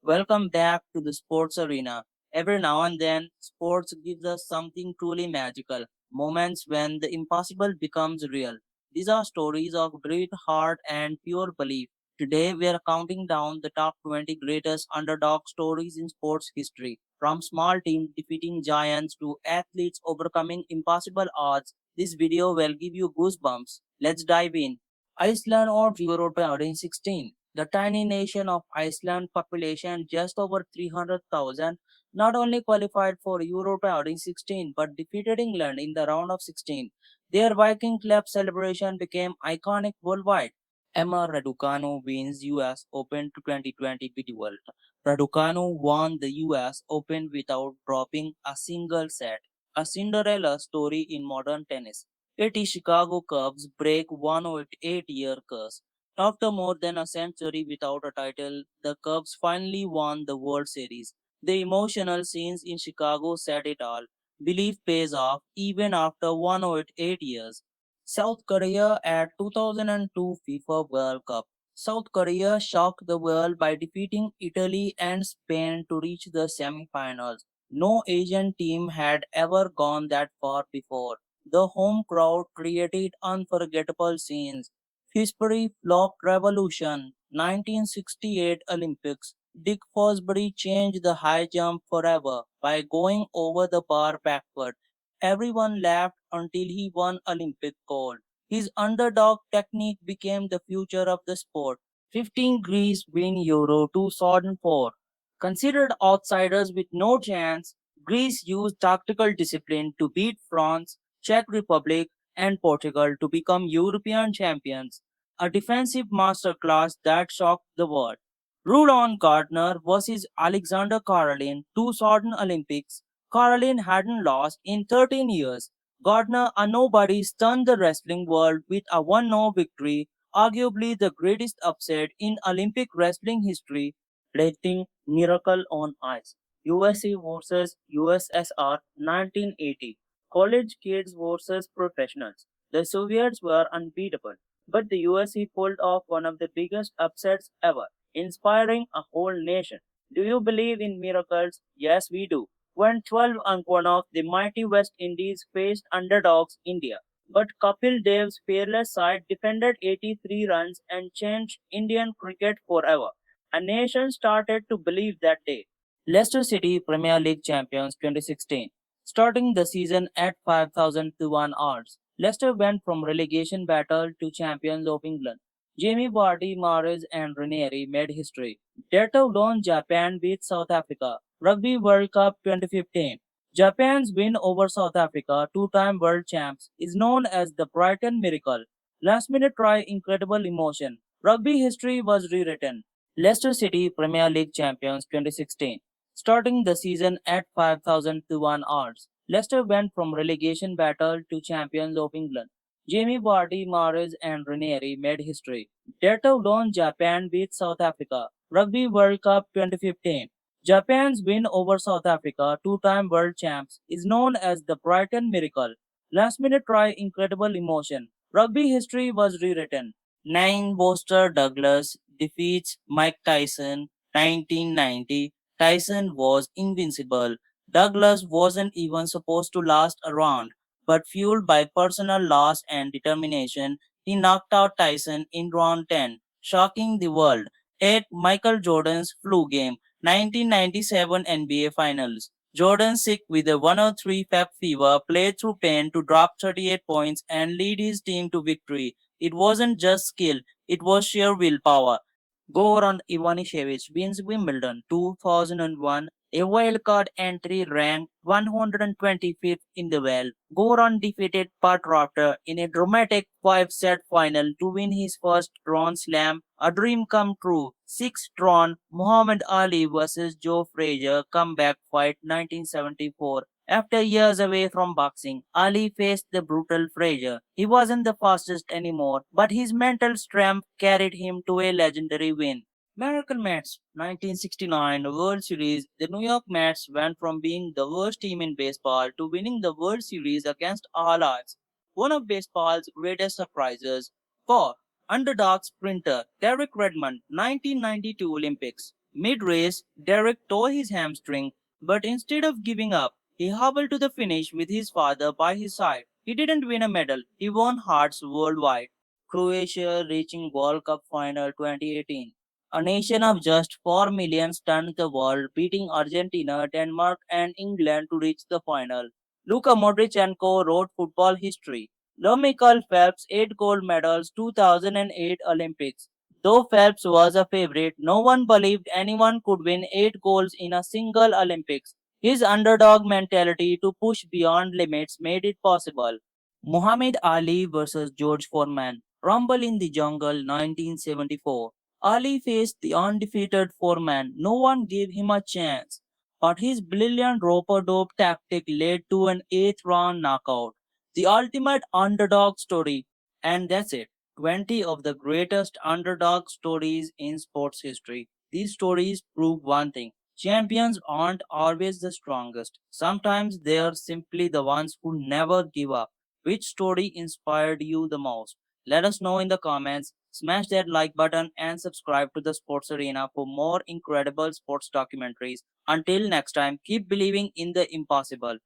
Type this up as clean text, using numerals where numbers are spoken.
Welcome back to the sports arena. Every now and then, sports gives us something truly magical, moments when the impossible becomes real. These are stories of great heart and pure belief. Today, we are counting down the top 20 greatest underdog stories in sports history. From small teams defeating giants to athletes overcoming impossible odds, this video will give you goosebumps. Let's dive in. Iceland or Euro 2016. The tiny nation of Iceland, population just over 300,000, not only qualified for Euro 2016 but defeated England in the round of 16. Their Viking Club celebration became iconic worldwide. Emma Raducanu wins US Open 2020 with World. Raducanu won the US Open without dropping a single set, a Cinderella story in modern tennis. 80 Chicago Cubs break 108-year curse. After more than a century without a title, the Cubs finally won the World Series. The emotional scenes in Chicago said it all. Belief pays off even after 108 years. South Korea at 2002 FIFA World Cup. South Korea shocked the world by defeating Italy and Spain to reach the semifinals. No Asian team had ever gone that far before. The home crowd created unforgettable scenes. History flocked revolution. 1968 Olympics. Dick Fosbury changed the high jump forever by going over the bar backward. Everyone laughed until he won Olympic gold. His underdog technique became the future of the sport. 15 Greece win Euro 2004. Considered outsiders with no chance, Greece used tactical discipline to beat France, Czech Republic, and Portugal to become European champions, a defensive masterclass that shocked the world. Rulon Gardner versus Alexander Karelin, 2000 Olympics. Karelin hadn't lost in 13 years. Gardner, a nobody, stunned the wrestling world with a 1-0 victory, arguably the greatest upset in Olympic wrestling history, rating Miracle on Ice. USA versus USSR 1980. College kids versus professionals. The Soviets were unbeatable, but the USA pulled off one of the biggest upsets ever, inspiring a whole nation. Do you believe in miracles? Yes, we do. When 12 and 1 of the mighty West Indies faced underdogs India, but Kapil Dev's fearless side defended 83 runs and changed Indian cricket forever. A nation started to believe that day. Leicester City Premier League champions 2016. Starting the season at 5,000 to 1 odds, Leicester went from relegation battle to champions of England. Jamie Vardy, Mahrez and Ranieri made history. Data won Japan beat South Africa. Rugby World Cup 2015. Japan's win over South Africa, two-time world champs, is known as the Brighton Miracle. Last minute try, incredible emotion. Rugby history was rewritten. Leicester City Premier League champions 2016. Starting the season at 5,000 to 1 odds, Leicester went from relegation battle to champions of England. Jamie Vardy, Mahrez and Ranieri made history. Data won Japan beat South Africa. Rugby World Cup 2015. Japan's win over South Africa, two-time world champs, is known as the Brighton Miracle. Last minute try, incredible emotion. Rugby history was rewritten. 9 Buster Douglas defeats Mike Tyson 1990. Tyson was invincible. Douglas wasn't even supposed to last a round, but fueled by personal loss and determination, he knocked out Tyson in round 10, shocking the world. 8 Michael Jordan's flu game 1997 NBA Finals. Jordan, sick with a 103 pep fever, played through pain to drop 38 points and lead his team to victory. It wasn't just skill, it was sheer willpower. Goran Ivanisevic wins Wimbledon 2001, a wildcard entry ranked 125th in the world. Goran defeated Pat Rafter in a dramatic 5-set final to win his first Grand Slam, a dream come true. 6th drawn Muhammad Ali vs. Joe Frazier comeback fight 1974. After years away from boxing, Ali faced the brutal Frazier. He wasn't the fastest anymore, but his mental strength carried him to a legendary win. Miracle Mets 1969 World Series. The New York Mets went from being the worst team in baseball to winning the World Series against all odds. One of baseball's greatest surprises. 4. Underdog sprinter Derek Redmond 1992 Olympics. Mid race, Derek tore his hamstring, but instead of giving up, he hobbled to the finish with his father by his side. He didn't win a medal, he won hearts worldwide. Croatia reaching World Cup final 2018. A nation of just 4 million stunned the world, beating Argentina, Denmark, and England to reach the final. Luka Modric and co wrote football history. Michael Phelps 8 gold medals 2008 Olympics. Though Phelps was a favorite, no one believed anyone could win 8 golds in a single Olympics. His underdog mentality to push beyond limits made it possible. Muhammad Ali versus George Foreman. Rumble in the Jungle 1974. Ali faced the undefeated Foreman. No one gave him a chance. But his brilliant rope-a-dope tactic led to an 8th round knockout. The ultimate underdog story. And that's it. 20 of the greatest underdog stories in sports history. These stories prove one thing: champions aren't always the strongest. Sometimes they are simply the ones who never give up. Which story inspired you the most? Let us know in the comments. Smash that like button and subscribe to the Sports Arena for more incredible sports documentaries. Until next time, keep believing in the impossible.